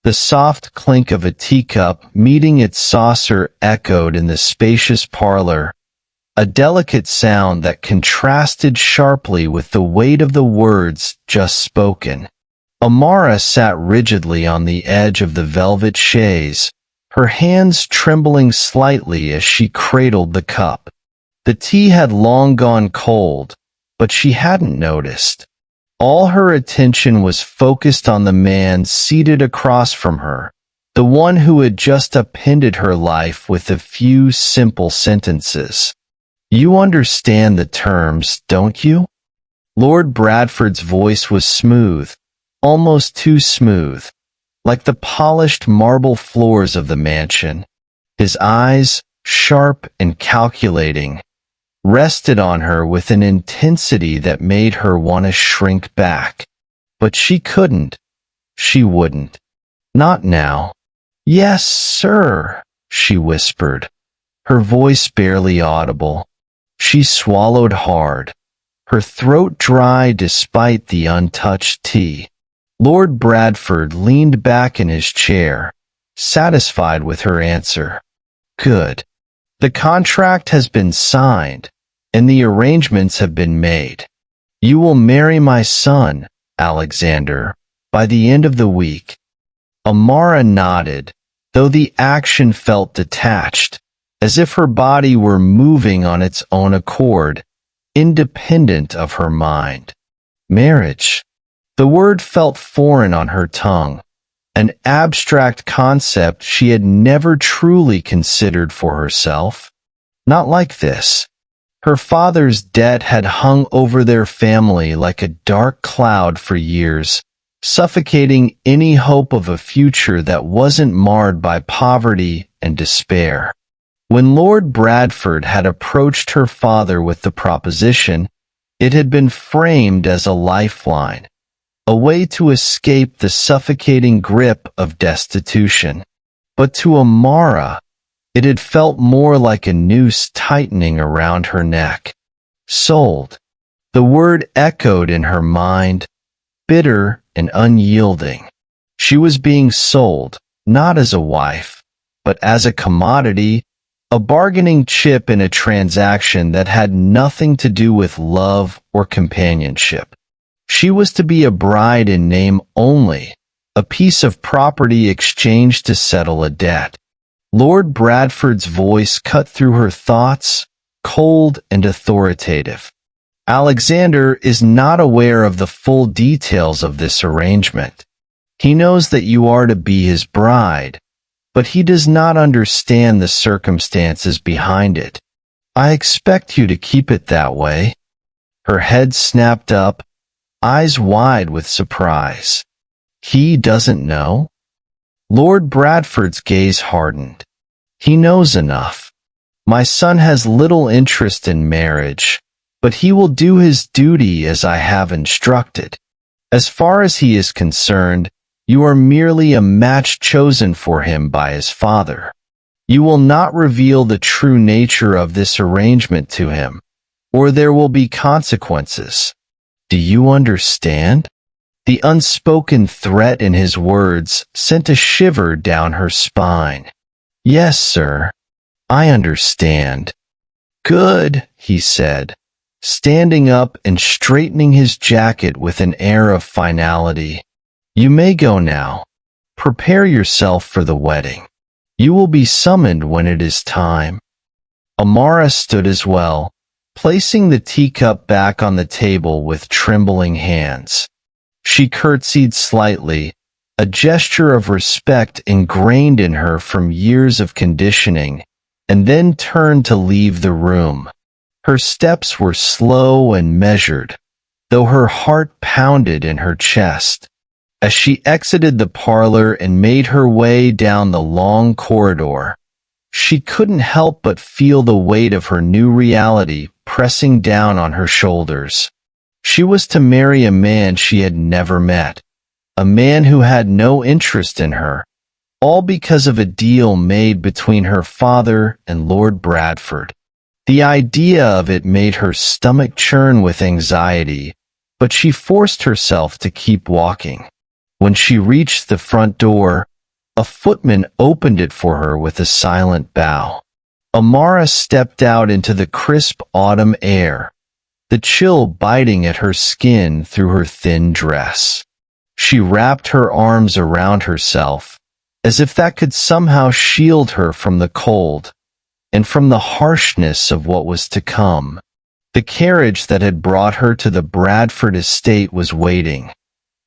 The soft clink of a teacup meeting its saucer echoed in the spacious parlor, a delicate sound that contrasted sharply with the weight of the words just spoken. Amara sat rigidly on the edge of the velvet chaise, her hands trembling slightly as she cradled the cup. The tea had long gone cold, but she hadn't noticed. All her attention was focused on the man seated across from her, the one who had just upended her life with a few simple sentences. "You understand the terms, don't you?" Lord Bradford's voice was smooth, almost too smooth, like the polished marble floors of the mansion. His eyes, sharp and calculating, rested on her with an intensity that made her want to shrink back. But she couldn't. She wouldn't. Not now. "Yes, sir," she whispered, her voice barely audible. She swallowed hard, her throat dry despite the untouched tea. Lord Bradford leaned back in his chair, satisfied with her answer. "Good. The contract has been signed, and the arrangements have been made. You will marry my son, Alexander, by the end of the week." Amara nodded, though the action felt detached, as if her body were moving on its own accord, independent of her mind. Marriage. The word felt foreign on her tongue, an abstract concept she had never truly considered for herself. Not like this. Her father's debt had hung over their family like a dark cloud for years, suffocating any hope of a future that wasn't marred by poverty and despair. When Lord Bradford had approached her father with the proposition, it had been framed as a lifeline, a way to escape the suffocating grip of destitution. But to Amara, it had felt more like a noose tightening around her neck. Sold. The word echoed in her mind, bitter and unyielding. She was being sold, not as a wife, but as a commodity, a bargaining chip in a transaction that had nothing to do with love or companionship. She was to be a bride in name only, a piece of property exchanged to settle a debt. Lord Bradford's voice cut through her thoughts, cold and authoritative. "Alexander is not aware of the full details of this arrangement. He knows that you are to be his bride, but he does not understand the circumstances behind it. I expect you to keep it that way." Her head snapped up, eyes wide with surprise. "He doesn't know?" Lord Bradford's gaze hardened. "He knows enough. My son has little interest in marriage, but he will do his duty as I have instructed. As far as he is concerned, you are merely a match chosen for him by his father. You will not reveal the true nature of this arrangement to him, or there will be consequences. Do you understand?" The unspoken threat in his words sent a shiver down her spine. "Yes, sir. I understand." "Good," he said, standing up and straightening his jacket with an air of finality. "You may go now. Prepare yourself for the wedding. You will be summoned when it is time." Amara stood as well, placing the teacup back on the table with trembling hands. She curtsied slightly, a gesture of respect ingrained in her from years of conditioning, and then turned to leave the room. Her steps were slow and measured, though her heart pounded in her chest. As she exited the parlor and made her way down the long corridor, she couldn't help but feel the weight of her new reality pressing down on her shoulders. She was to marry a man she had never met, a man who had no interest in her, all because of a deal made between her father and Lord Bradford. The idea of it made her stomach churn with anxiety, but she forced herself to keep walking. When she reached the front door, A footman opened it for her with a silent bow. Amara stepped out into the crisp autumn air, the chill biting at her skin through her thin dress. She wrapped her arms around herself, as if that could somehow shield her from the cold and from the harshness of what was to come. The carriage that had brought her to the Bradford estate was waiting,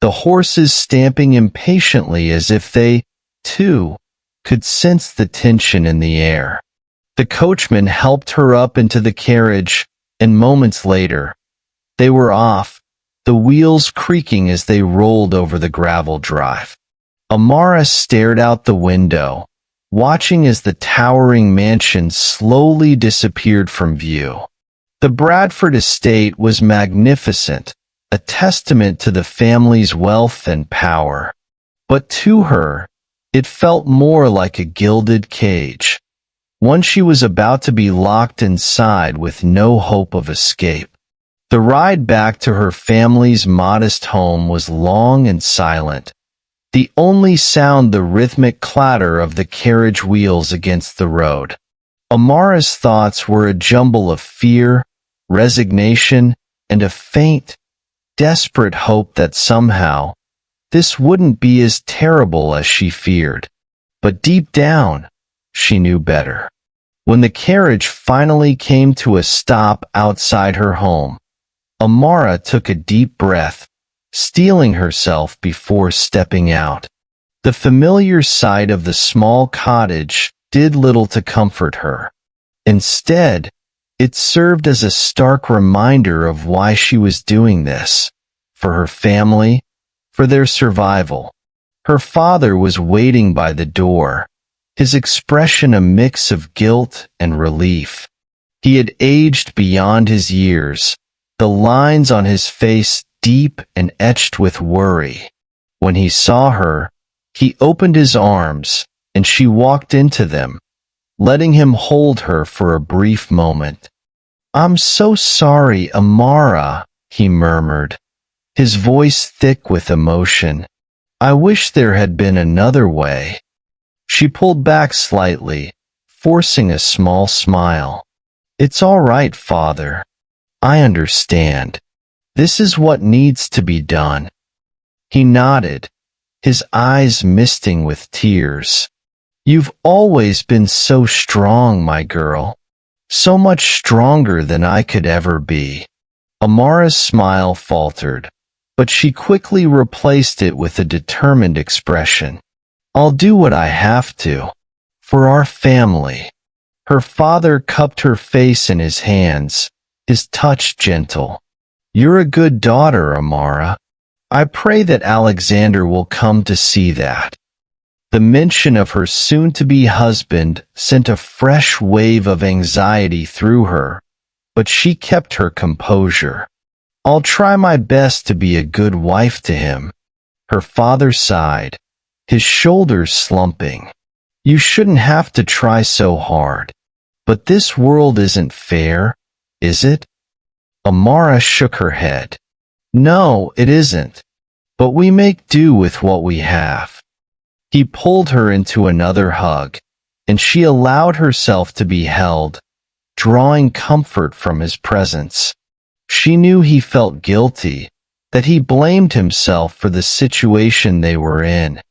the horses stamping impatiently as if they, too, could sense the tension in the air. The coachman helped her up into the carriage, and moments later, they were off, the wheels creaking as they rolled over the gravel drive. Amara stared out the window, watching as the towering mansion slowly disappeared from view. The Bradford estate was magnificent, a testament to the family's wealth and power. But to her, it felt more like a gilded cage, one she was about to be locked inside with no hope of escape. The ride back to her family's modest home was long and silent, the only sound the rhythmic clatter of the carriage wheels against the road. Amara's thoughts were a jumble of fear, resignation, and a faint, desperate hope that somehow this wouldn't be as terrible as she feared. But deep down, she knew better. When the carriage finally came to a stop outside her home, Amara took a deep breath, steeling herself before stepping out. The familiar sight of the small cottage did little to comfort her. Instead, it served as a stark reminder of why she was doing this. For her family, for their survival. Her father was waiting by the door, his expression a mix of guilt and relief. He had aged beyond his years, the lines on his face deep and etched with worry. When he saw her, he opened his arms, and she walked into them, letting him hold her for a brief moment. "I'm so sorry, Amara," he murmured, his voice thick with emotion. "I wish there had been another way." She pulled back slightly, forcing a small smile. "It's all right, Father. I understand. This is what needs to be done." He nodded, his eyes misting with tears. "You've always been so strong, my girl. So much stronger than I could ever be." Amara's smile faltered, but she quickly replaced it with a determined expression. "I'll do what I have to. For our family." Her father cupped her face in his hands, his touch gentle. "You're a good daughter, Amara. I pray that Alexander will come to see that." The mention of her soon-to-be husband sent a fresh wave of anxiety through her, but she kept her composure. "I'll try my best to be a good wife to him." Her father sighed, his shoulders slumping. "You shouldn't have to try so hard. But this world isn't fair, is it?" Amara shook her head. "No, it isn't. But we make do with what we have." He pulled her into another hug, and she allowed herself to be held, drawing comfort from his presence. She knew he felt guilty, that he blamed himself for the situation they were in.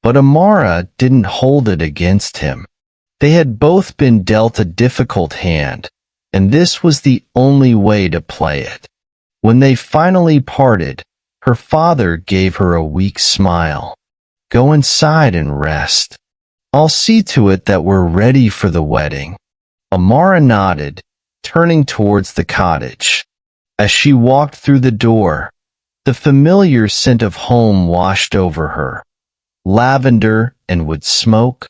But Amara didn't hold it against him. They had both been dealt a difficult hand, and this was the only way to play it. When they finally parted, her father gave her a weak smile. "Go inside and rest. I'll see to it that we're ready for the wedding." Amara nodded, turning towards the cottage. As she walked through the door, the familiar scent of home washed over her. Lavender and wood smoke,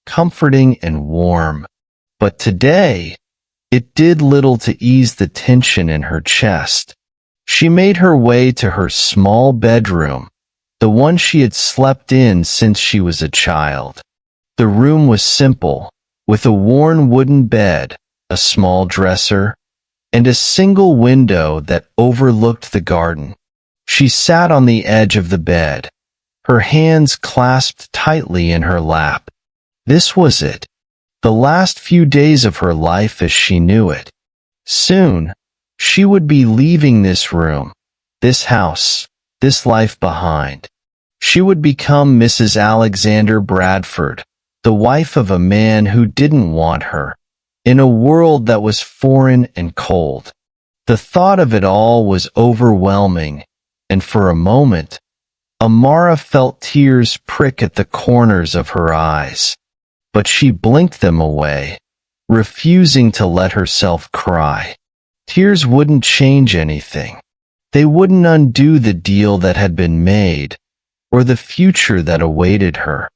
comforting and warm. But today, it did little to ease the tension in her chest. She made her way to her small bedroom, the one she had slept in since she was a child. The room was simple, with a worn wooden bed, a small dresser, and a single window that overlooked the garden. She sat on the edge of the bed, her hands clasped tightly in her lap. This was it, the last few days of her life as she knew it. Soon, she would be leaving this room, this house, this life behind. She would become Mrs. Alexander Bradford, the wife of a man who didn't want her, in a world that was foreign and cold. The thought of it all was overwhelming, and for a moment, Amara felt tears prick at the corners of her eyes. But she blinked them away, refusing to let herself cry. Tears wouldn't change anything. They wouldn't undo the deal that had been made, or the future that awaited her.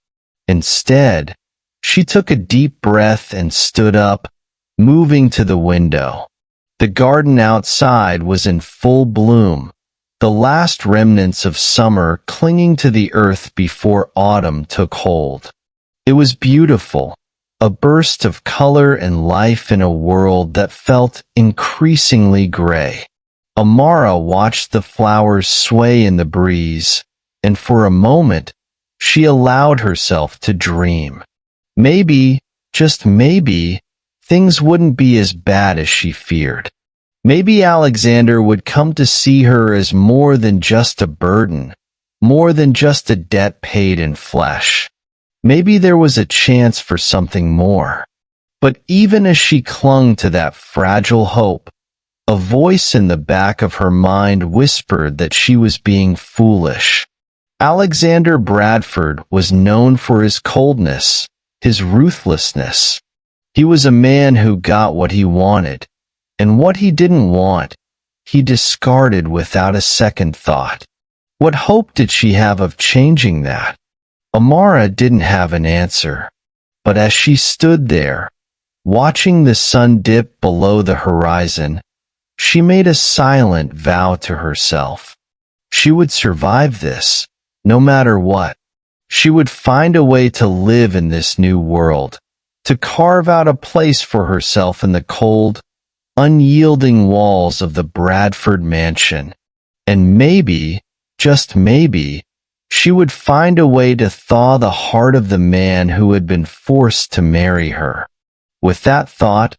Instead, she took a deep breath and stood up, moving to the window. The garden outside was in full bloom, the last remnants of summer clinging to the earth before autumn took hold. It was beautiful, a burst of color and life in a world that felt increasingly gray. Amara watched the flowers sway in the breeze, and for a moment, she allowed herself to dream. Maybe, just maybe, things wouldn't be as bad as she feared. Maybe Alexander would come to see her as more than just a burden, more than just a debt paid in flesh. Maybe there was a chance for something more. But even as she clung to that fragile hope, a voice in the back of her mind whispered that she was being foolish. Alexander Bradford was known for his coldness, his ruthlessness. He was a man who got what he wanted, and what he didn't want, he discarded without a second thought. What hope did she have of changing that? Amara didn't have an answer, but as she stood there, watching the sun dip below the horizon, she made a silent vow to herself. She would survive this, no matter what. She would find a way to live in this new world, to carve out a place for herself in the cold, unyielding walls of the Bradford mansion. And maybe, just maybe, she would find a way to thaw the heart of the man who had been forced to marry her. With that thought,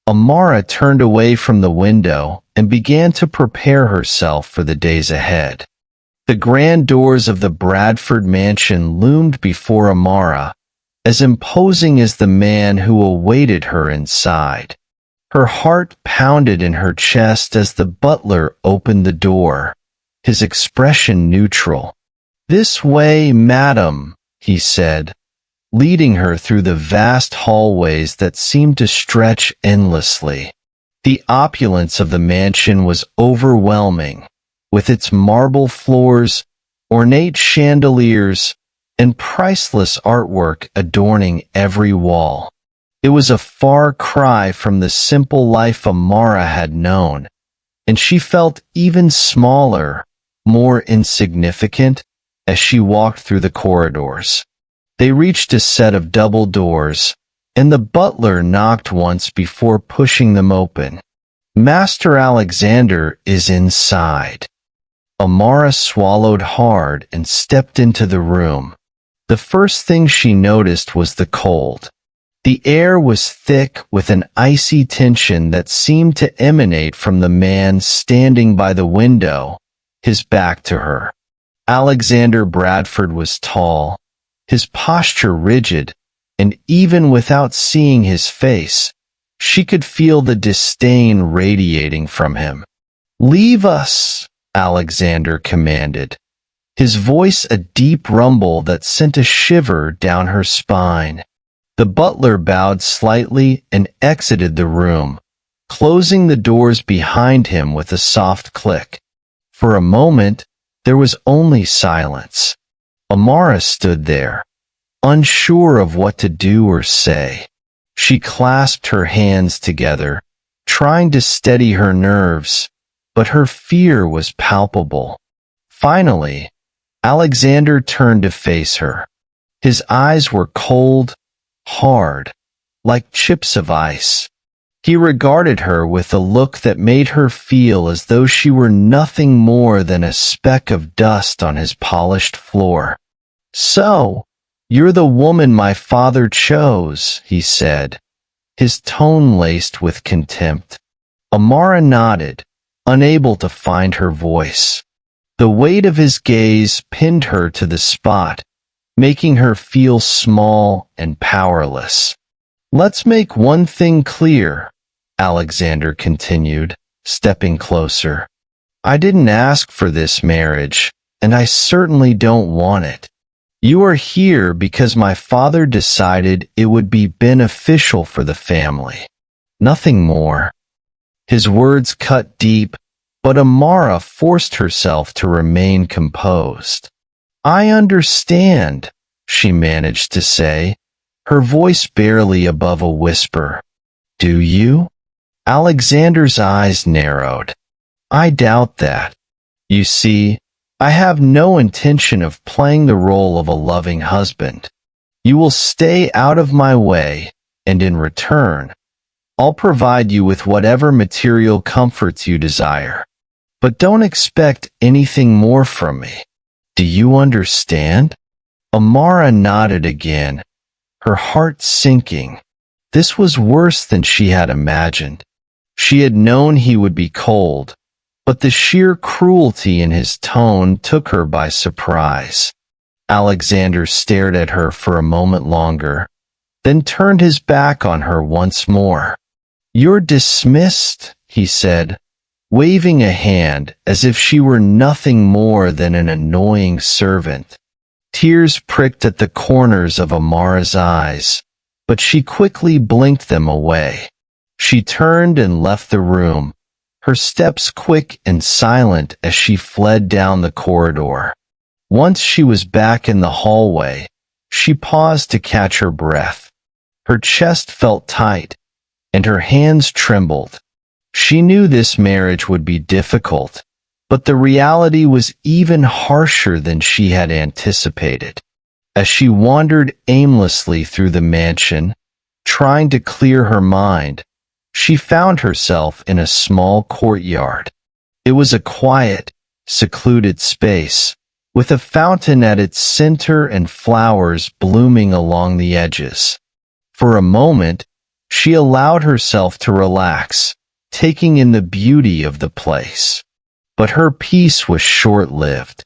Amara turned away from the window and began to prepare herself for the days ahead. The grand doors of the Bradford mansion loomed before Amara, as imposing as the man who awaited her inside. Her heart pounded in her chest as the butler opened the door, his expression neutral. "This way, madam," he said, leading her through the vast hallways that seemed to stretch endlessly. The opulence of the mansion was overwhelming, with its marble floors, ornate chandeliers, and priceless artwork adorning every wall. It was a far cry from the simple life Amara had known, and she felt even smaller, more insignificant, as she walked through the corridors. They reached a set of double doors, and the butler knocked once before pushing them open. "Master Alexander is inside." Amara swallowed hard and stepped into the room. The first thing she noticed was the cold. The air was thick with an icy tension that seemed to emanate from the man standing by the window, his back to her. Alexander Bradford was tall, his posture rigid, and even without seeing his face, she could feel the disdain radiating from him. "Leave us," Alexander commanded, his voice a deep rumble that sent a shiver down her spine. The butler bowed slightly and exited the room, closing the doors behind him with a soft click. For a moment, there was only silence. Amara stood there, unsure of what to do or say. She clasped her hands together, trying to steady her nerves, but her fear was palpable. Finally, Alexander turned to face her. His eyes were cold, hard, like chips of ice. He regarded her with a look that made her feel as though she were nothing more than a speck of dust on his polished floor. "So, you're the woman my father chose," he said, his tone laced with contempt. Amara nodded, unable to find her voice. The weight of his gaze pinned her to the spot, making her feel small and powerless. "Let's make one thing clear," Alexander continued, stepping closer. "I didn't ask for this marriage, and I certainly don't want it. You are here because my father decided it would be beneficial for the family. Nothing more." His words cut deep, but Amara forced herself to remain composed. "I understand," she managed to say, her voice barely above a whisper. "Do you?" Alexander's eyes narrowed. "I doubt that. You see, I have no intention of playing the role of a loving husband. You will stay out of my way, and in return, I'll provide you with whatever material comforts you desire. But don't expect anything more from me. Do you understand?" Amara nodded again, her heart sinking. This was worse than she had imagined. She had known he would be cold, but the sheer cruelty in his tone took her by surprise. Alexander stared at her for a moment longer, then turned his back on her once more. "You're dismissed," he said, waving a hand as if she were nothing more than an annoying servant. Tears pricked at the corners of Amara's eyes, but she quickly blinked them away. She turned and left the room, her steps quick and silent as she fled down the corridor. Once she was back in the hallway, she paused to catch her breath. Her chest felt tight, and her hands trembled. She knew this marriage would be difficult, but the reality was even harsher than she had anticipated. As she wandered aimlessly through the mansion, trying to clear her mind, she found herself in a small courtyard. It was a quiet, secluded space, with a fountain at its center and flowers blooming along the edges. For a moment, she allowed herself to relax, taking in the beauty of the place. But her peace was short-lived.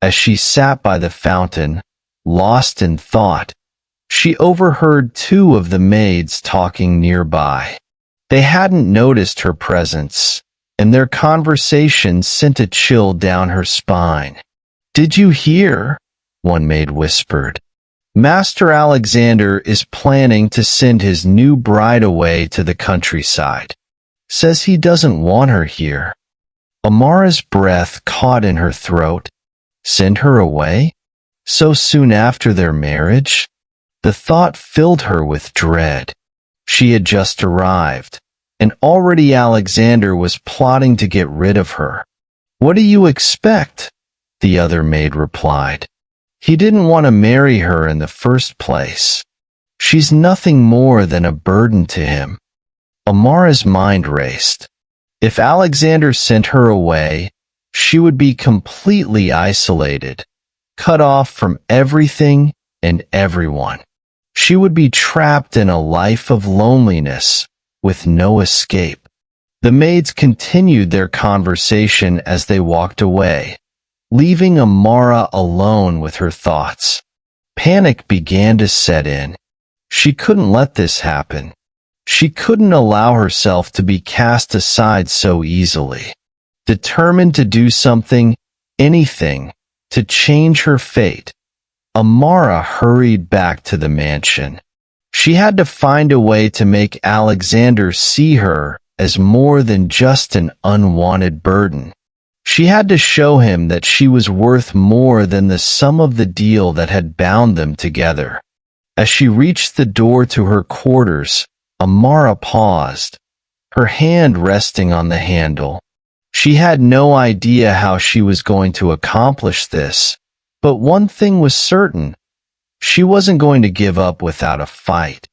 As she sat by the fountain, lost in thought, she overheard two of the maids talking nearby. They hadn't noticed her presence, and their conversation sent a chill down her spine. "Did you hear?" one maid whispered. "Master Alexander is planning to send his new bride away to the countryside. Says he doesn't want her here." Amara's breath caught in her throat. Send her away? So soon after their marriage? The thought filled her with dread. She had just arrived, and already Alexander was plotting to get rid of her. "What do you expect?" the other maid replied. "He didn't want to marry her in the first place. She's nothing more than a burden to him." Amara's mind raced. If Alexander sent her away, she would be completely isolated, cut off from everything and everyone. She would be trapped in a life of loneliness, with no escape. The maids continued their conversation as they walked away, leaving Amara alone with her thoughts. Panic began to set in. She couldn't let this happen. She couldn't allow herself to be cast aside so easily. Determined to do something, anything, to change her fate, Amara hurried back to the mansion. She had to find a way to make Alexander see her as more than just an unwanted burden. She had to show him that she was worth more than the sum of the deal that had bound them together. As she reached the door to her quarters, Amara paused, her hand resting on the handle. She had no idea how she was going to accomplish this, but one thing was certain. She wasn't going to give up without a fight.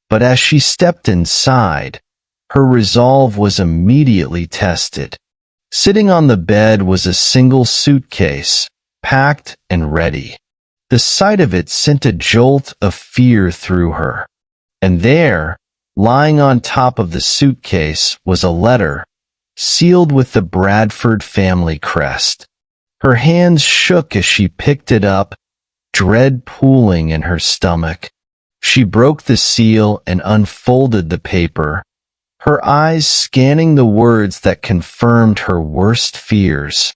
But as she stepped inside, her resolve was immediately tested. Sitting on the bed was a single suitcase, packed and ready. The sight of it sent a jolt of fear through her. And there, lying on top of the suitcase, was a letter, sealed with the Bradford family crest. Her hands shook as she picked it up, dread pooling in her stomach. She broke the seal and unfolded the paper, her eyes scanning the words that confirmed her worst fears.